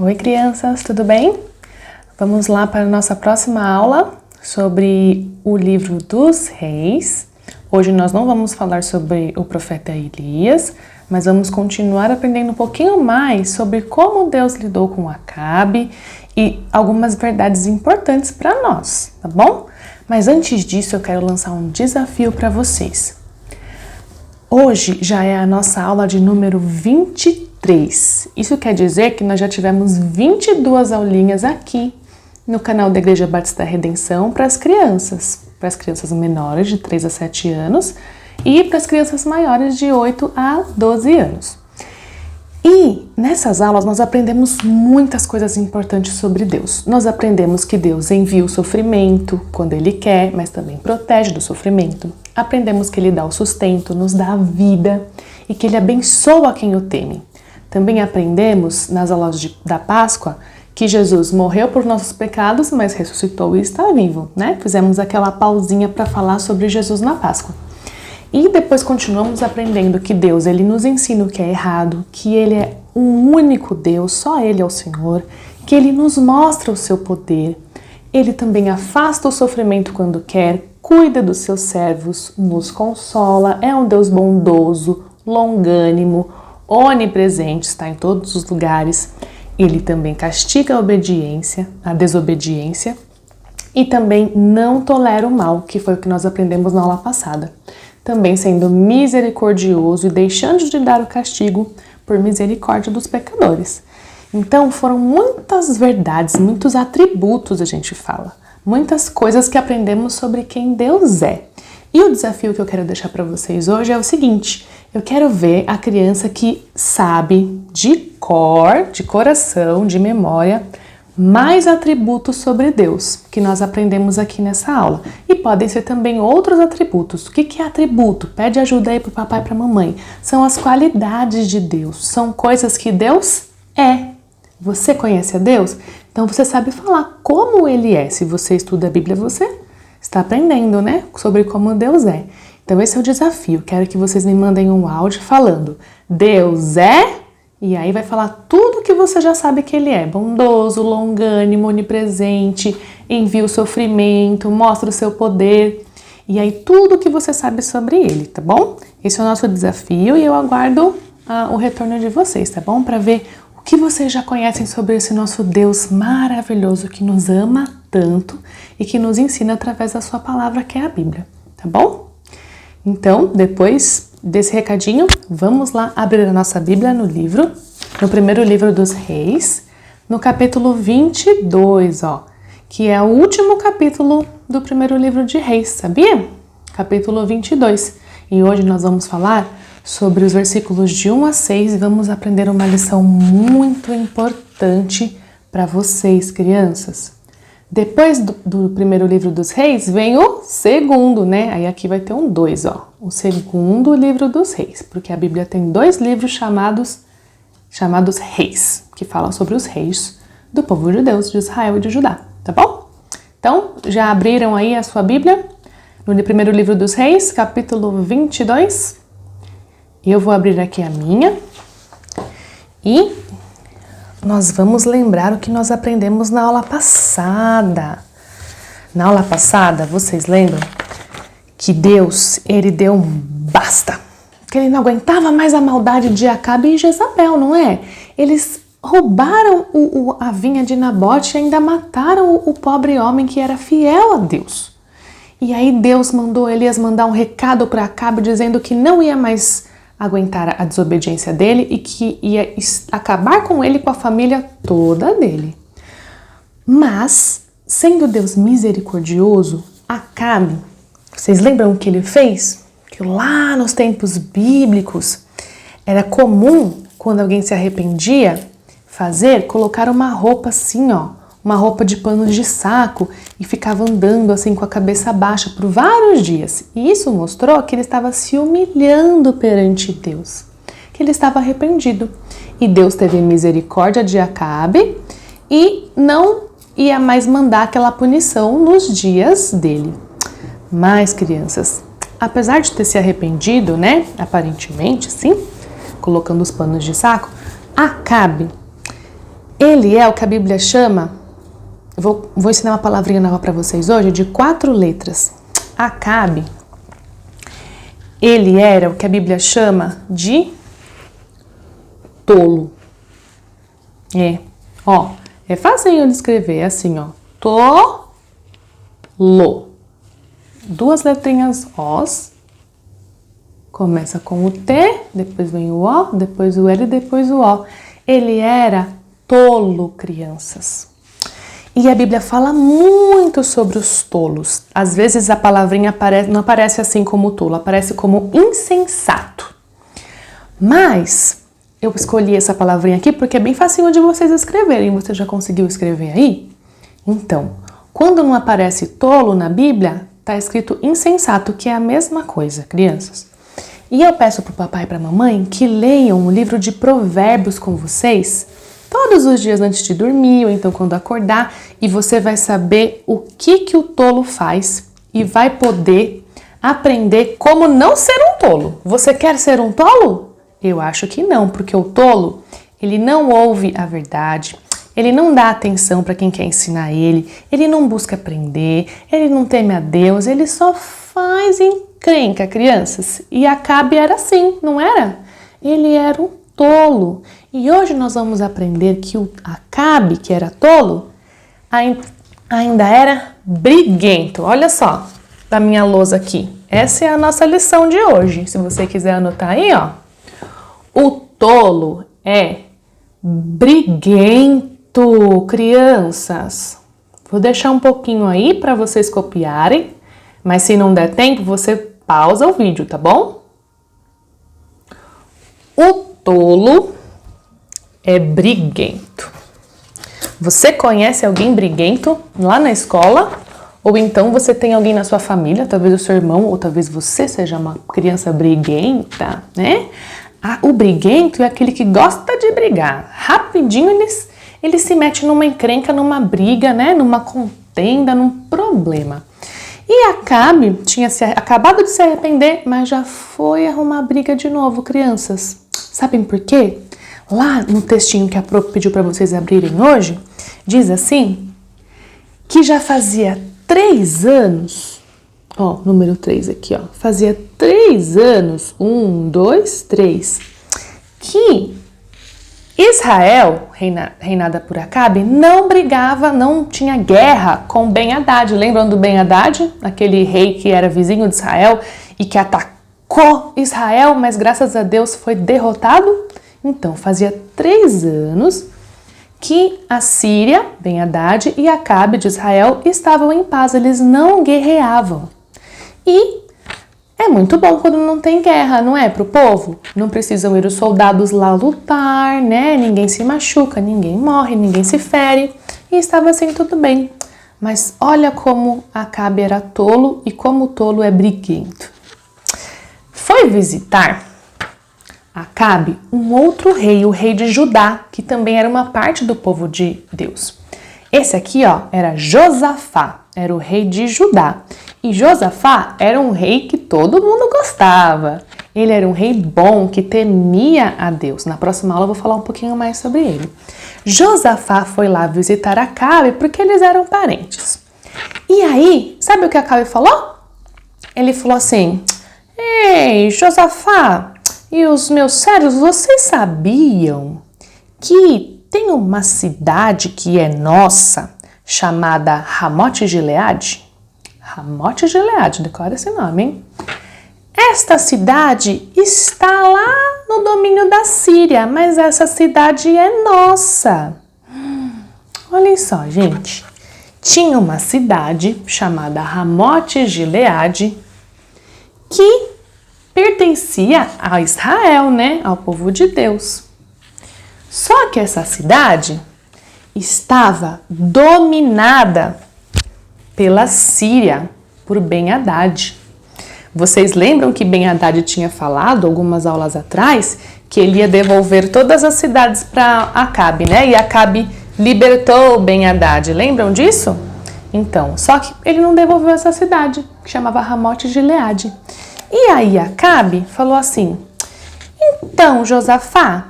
Oi, crianças, tudo bem? Vamos lá para a nossa próxima aula sobre o livro dos Reis. Hoje nós não vamos falar sobre o profeta Elias, mas vamos continuar aprendendo um pouquinho mais sobre como Deus lidou com Acabe e algumas verdades importantes para nós, tá bom? Mas antes disso eu quero lançar um desafio para vocês. Hoje já é a nossa aula de número 23. Isso quer dizer que nós já tivemos 22 aulinhas aqui no canal da Igreja Batista da Redenção para as crianças menores de 3 a 7 anos e para as crianças maiores de 8 a 12 anos. E nessas aulas nós aprendemos muitas coisas importantes sobre Deus. Nós aprendemos que Deus envia o sofrimento quando Ele quer, mas também protege do sofrimento. Aprendemos que Ele dá o sustento, nos dá a vida e que Ele abençoa quem o teme. Também aprendemos nas aulas da Páscoa que Jesus morreu por nossos pecados, mas ressuscitou e está vivo, né? Fizemos aquela pausinha para falar sobre Jesus na Páscoa. E depois continuamos aprendendo que Deus, Ele nos ensina o que é errado, que Ele é um único Deus, só Ele é o Senhor, que Ele nos mostra o seu poder, Ele também afasta o sofrimento quando quer, cuida dos seus servos, nos consola, é um Deus bondoso, longânimo, onipresente, está em todos os lugares. Ele também castiga a desobediência e também não tolera o mal, que foi o que nós aprendemos na aula passada. Também sendo misericordioso e deixando de dar o castigo por misericórdia dos pecadores. Então foram muitas verdades, muitos atributos a gente fala, muitas coisas que aprendemos sobre quem Deus é. E o desafio que eu quero deixar para vocês hoje é o seguinte: eu quero ver a criança que sabe de cor, de coração, de memória, mais atributos sobre Deus que nós aprendemos aqui nessa aula. E podem ser também outros atributos. O que é atributo? Pede ajuda aí pro papai e pra mamãe. São as qualidades de Deus, são coisas que Deus é. Você conhece a Deus? Então você sabe falar como Ele é. Se você estuda a Bíblia, você está aprendendo, né? Sobre como Deus é. Então esse é o desafio. Quero que vocês me mandem um áudio falando Deus é... E aí vai falar tudo que você já sabe que Ele é. Bondoso, longânimo, onipresente, envia o sofrimento, mostra o seu poder. E aí tudo que você sabe sobre Ele, tá bom? Esse é o nosso desafio e eu aguardo o retorno de vocês, tá bom? Para ver o que vocês já conhecem sobre esse nosso Deus maravilhoso que nos ama tanto e que nos ensina através da sua palavra que é a Bíblia, tá bom? Então, depois desse recadinho, vamos lá abrir a nossa Bíblia no primeiro livro dos Reis, no capítulo 22, que é o último capítulo do primeiro livro de Reis, sabia? Capítulo 22. E hoje nós vamos falar sobre os versículos de 1 a 6 e vamos aprender uma lição muito importante para vocês, crianças. Depois do primeiro livro dos Reis, vem o segundo, né? Aí aqui vai ter um 2, o segundo livro dos Reis, porque a Bíblia tem 2 livros chamados Reis, que falam sobre os reis do povo de Deus, de Israel e de Judá, tá bom? Então, já abriram aí a sua Bíblia no primeiro livro dos Reis, capítulo 22? Eu vou abrir aqui a minha e nós vamos lembrar o que nós aprendemos na aula passada. Na aula passada, vocês lembram que Deus, Ele deu um basta. Que Ele não aguentava mais a maldade de Acabe e Jezabel, não é? Eles roubaram a vinha de Nabote e ainda mataram o pobre homem que era fiel a Deus. E aí Deus mandou Elias mandar um recado para Acabe dizendo que não ia mais aguentar a desobediência dele e que ia acabar com ele e com a família toda dele. Mas, sendo Deus misericordioso, Acabe, vocês lembram o que ele fez? Que lá nos tempos bíblicos era comum, quando alguém se arrependia, colocar uma roupa assim, uma roupa de panos de saco e ficava andando assim com a cabeça baixa por vários dias. E isso mostrou que ele estava se humilhando perante Deus, que ele estava arrependido. E Deus teve misericórdia de Acabe e não ia mais mandar aquela punição nos dias dele. Mas, crianças, apesar de ter se arrependido, né, aparentemente, sim, colocando os panos de saco, Acabe, Ele é o que a Bíblia chama, vou ensinar uma palavrinha nova para vocês hoje, de 4 letras. Acabe, ele era o que a Bíblia chama de tolo. É facinho de escrever, é assim, tolo. 2 letrinhas Os. Começa com o T, depois vem o O, depois o L e depois o O. Ele era tolo, crianças. E a Bíblia fala muito sobre os tolos. Às vezes a palavrinha não aparece assim como tolo, aparece como insensato. Mas eu escolhi essa palavrinha aqui porque é bem facinho de vocês escreverem. Você já conseguiu escrever aí? Então, quando não aparece tolo na Bíblia, está escrito insensato, que é a mesma coisa, crianças. E eu peço para o papai e para a mamãe que leiam o livro de Provérbios com vocês todos os dias antes de dormir ou então quando acordar, e você vai saber o que o tolo faz e vai poder aprender como não ser um tolo. Você quer ser um tolo? Eu acho que não, porque o tolo, ele não ouve a verdade, ele não dá atenção para quem quer ensinar ele não busca aprender, ele não teme a Deus, ele só faz encrenca, crianças. E Acabe era assim, não era? Ele era um tolo. E hoje nós vamos aprender que o Acabe, que era tolo, ainda era briguento. Olha só, da minha lousa aqui. Essa é a nossa lição de hoje. Se você quiser anotar aí, o tolo é briguento, crianças. Vou deixar um pouquinho aí para vocês copiarem, mas se não der tempo, você pausa o vídeo, tá bom? O tolo é briguento. Você conhece alguém briguento lá na escola? Ou então você tem alguém na sua família, talvez o seu irmão, ou talvez você seja uma criança briguenta, né? O briguento é aquele que gosta de brigar. Rapidinho ele se mete numa encrenca, numa briga, né? Numa contenda, num problema. E Acabe tinha acabado de se arrepender, mas já foi arrumar briga de novo, crianças. Sabem por quê? Lá no textinho que a Pro pediu para vocês abrirem hoje, diz assim, que já fazia 3 anos, número 3 aqui, fazia 3 anos, 1, 2, 3, que Israel, reinada por Acabe, não brigava, não tinha guerra com Ben-Hadad. Lembram do Ben-Hadad? Aquele rei que era vizinho de Israel e que atacou Israel, mas graças a Deus foi derrotado? Então, fazia 3 anos que a Síria, Ben-Hadad e Acabe de Israel estavam em paz, eles não guerreavam. E é muito bom quando não tem guerra, não é? Para o povo. Não precisam ir os soldados lá lutar, né? Ninguém se machuca, ninguém morre, ninguém se fere. E estava assim tudo bem. Mas olha como Acabe era tolo e como o tolo é briguento. Foi visitar Acabe um outro rei, o rei de Judá, que também era uma parte do povo de Deus. Esse aqui, era Josafá, era o rei de Judá. E Josafá era um rei que todo mundo gostava. Ele era um rei bom, que temia a Deus. Na próxima aula eu vou falar um pouquinho mais sobre ele. Josafá foi lá visitar Acabe porque eles eram parentes. E aí, sabe o que Acabe falou? Ele falou assim, ei, Josafá e os meus servos, vocês sabiam que tem uma cidade que é nossa, chamada Ramote-Gileade? Ramote-Gileade, decora esse nome, hein? Esta cidade está lá no domínio da Síria, mas essa cidade é nossa. Olhem só, gente. Tinha uma cidade chamada Ramote-Gileade que pertencia a Israel, né? Ao povo de Deus. Só que essa cidade estava dominada pela Síria, por Ben-Hadad. Vocês lembram que Ben-Hadad tinha falado algumas aulas atrás que ele ia devolver todas as cidades para Acabe, né? E Acabe libertou Ben-Hadad. Lembram disso? Então, só que ele não devolveu essa cidade, que chamava Ramote-Gileade. E aí Acabe falou assim, então, Josafá,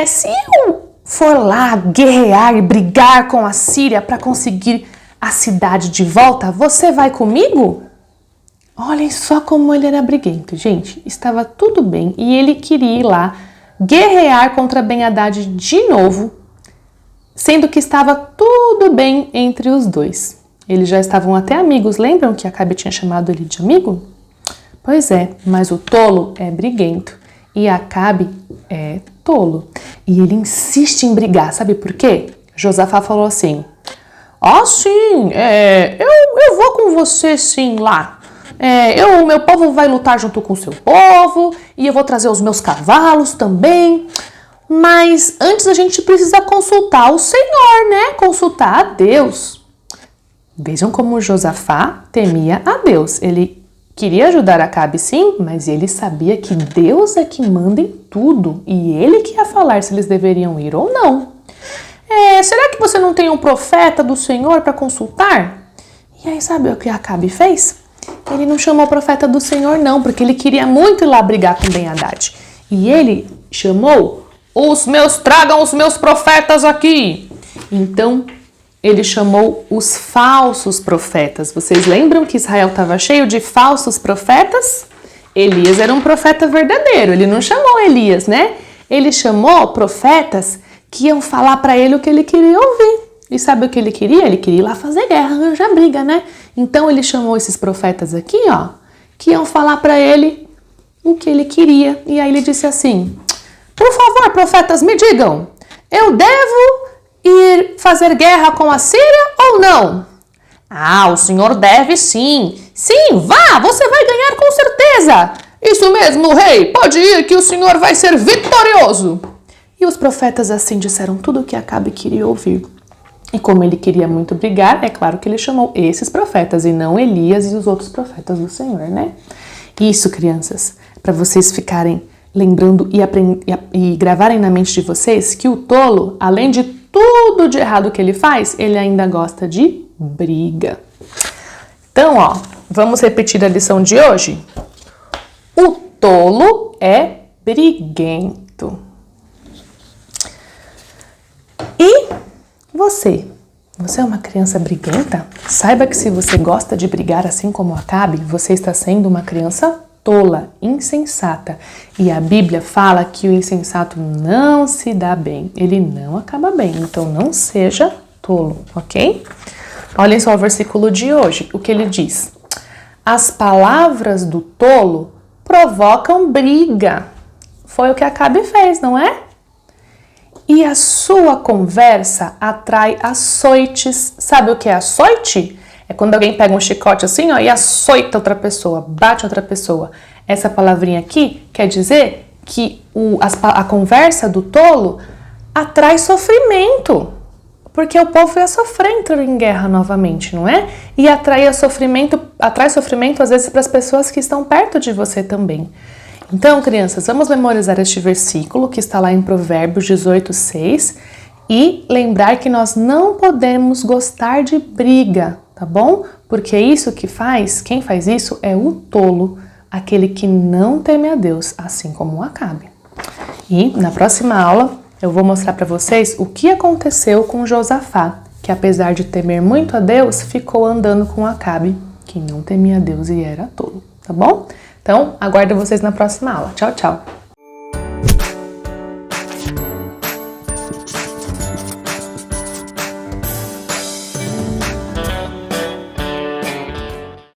se eu for lá guerrear e brigar com a Síria para conseguir a cidade de volta, você vai comigo? Olhem só como ele era briguento, gente. Estava tudo bem e ele queria ir lá guerrear contra Ben-Hadad de novo, sendo que estava tudo bem entre os dois. Eles já estavam até amigos, lembram que Acabe tinha chamado ele de amigo? Pois é, mas o tolo é briguento e Acabe é tolo. E ele insiste em brigar, sabe por quê? Josafá falou assim, sim, eu vou com você sim lá. O meu povo vai lutar junto com o seu povo e eu vou trazer os meus cavalos também. Mas antes a gente precisa consultar o Senhor, né? Consultar a Deus. Vejam como Josafá temia a Deus. Ele queria ajudar Acabe sim, mas ele sabia que Deus é que manda em tudo e ele que ia falar se eles deveriam ir ou não. Será que você não tem um profeta do Senhor para consultar? E aí sabe o que Acabe fez? Ele não chamou o profeta do Senhor não, porque ele queria muito ir lá brigar com Ben-Hadad. E ele chamou, tragam os meus profetas aqui. Então, ele chamou os falsos profetas. Vocês lembram que Israel estava cheio de falsos profetas? Elias era um profeta verdadeiro, ele não chamou Elias, né? Ele chamou profetas que iam falar para ele o que ele queria ouvir. E sabe o que ele queria? Ele queria ir lá fazer guerra, arranjar briga, né? Então ele chamou esses profetas aqui, ó, que iam falar para ele o que ele queria. E aí ele disse assim, por favor, profetas, me digam, eu devo ir fazer guerra com a Síria ou não? O senhor deve sim. Sim, vá, você vai ganhar com certeza. Isso mesmo, rei, pode ir que o senhor vai ser vitorioso. E os profetas assim disseram tudo o que Acabe queria ouvir. E como ele queria muito brigar, é claro que ele chamou esses profetas e não Elias e os outros profetas do Senhor, né? Isso, crianças, para vocês ficarem lembrando e gravarem na mente de vocês que o tolo, além de tudo de errado que ele faz, ele ainda gosta de briga. Então, vamos repetir a lição de hoje? O tolo é briguento. E você é uma criança briguenta? Saiba que se você gosta de brigar assim como Acabe, você está sendo uma criança tola, insensata. E a Bíblia fala que o insensato não se dá bem, ele não acaba bem. Então não seja tolo, ok? Olhem só o versículo de hoje, o que ele diz. As palavras do tolo provocam briga. Foi o que Acabe fez, não é? E a sua conversa atrai açoites. Sabe o que é açoite? É quando alguém pega um chicote assim, e açoita outra pessoa, bate outra pessoa. Essa palavrinha aqui quer dizer que a conversa do tolo atrai sofrimento. Porque o povo ia sofrer entrando em guerra novamente, não é? E atrai sofrimento às vezes para as pessoas que estão perto de você também. Então, crianças, vamos memorizar este versículo que está lá em Provérbios 18:6 e lembrar que nós não podemos gostar de briga, tá bom? Porque isso quem faz isso é o tolo, aquele que não teme a Deus, assim como Acabe. E na próxima aula eu vou mostrar para vocês o que aconteceu com Josafá, que apesar de temer muito a Deus, ficou andando com Acabe, que não temia a Deus e era tolo, tá bom? Então, aguardo vocês na próxima aula. Tchau, tchau!